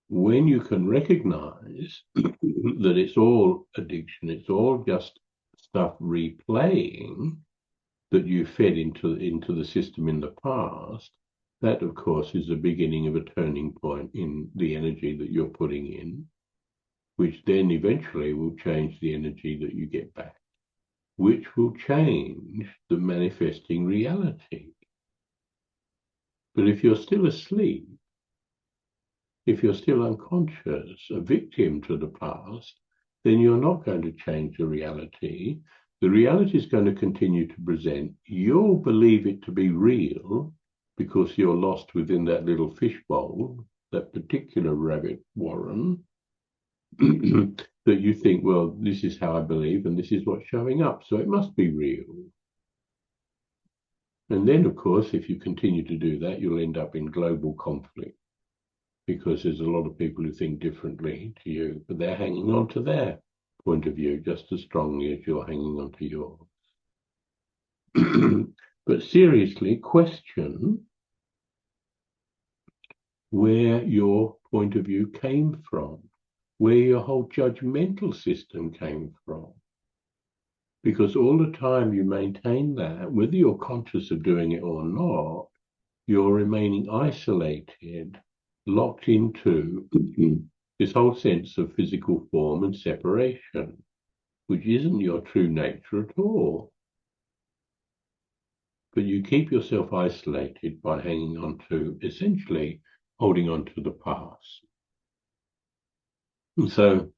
when you can recognize that it's all addiction, it's all just stuff replaying that you fed into the system in the past, that of course is the beginning of a turning point in the energy that you're putting in, which then eventually will change the energy that you get back, which will change the manifesting reality. But if you're still asleep, if you're still unconscious, a victim to the past, then you're not going to change the reality. The reality is going to continue to present. You'll believe it to be real because you're lost within that little fishbowl, that particular rabbit warren, that you think, well, this is how I believe and this is what's showing up, so it must be real. And then, of course, if you continue to do that, you'll end up in global conflict, because there's a lot of people who think differently to you, but they're hanging on to their point of view just as strongly as you're hanging on to yours. But seriously, question where your point of view came from, where your whole judgmental system came from. Because all the time you maintain that, whether you're conscious of doing it or not, you're remaining isolated, locked into this whole sense of physical form and separation, which isn't your true nature at all. But you keep yourself isolated by hanging on to, essentially, holding on to the past. And so,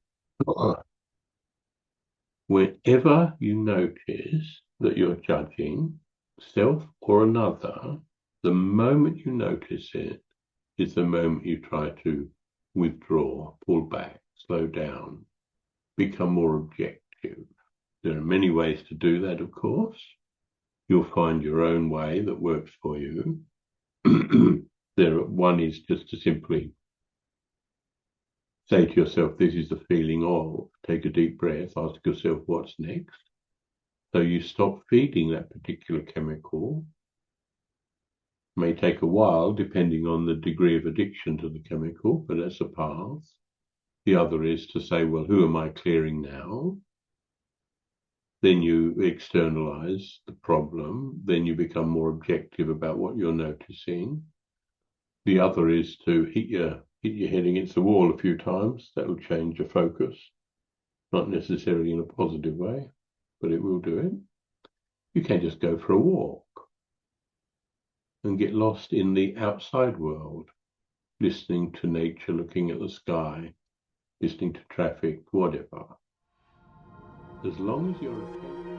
whenever you notice that you're judging self or another, the moment you notice it is the moment you try to withdraw, pull back, slow down, become more objective. There are many ways to do that, of course. You'll find your own way that works for you. One is just to simply say to yourself, this is the feeling of, take a deep breath, ask yourself what's next. So you stop feeding that particular chemical. It may take a while, depending on the degree of addiction to the chemical, but that's a path. The other is to say, well, who am I clearing now? Then you externalize the problem. Then you become more objective about what you're noticing. The other is to hit your head against the wall a few times. That will change your focus. Not necessarily in a positive way, but it will do it. You can just go for a walk and get lost in the outside world, listening to nature, looking at the sky, listening to traffic, whatever. As long as you're attentive.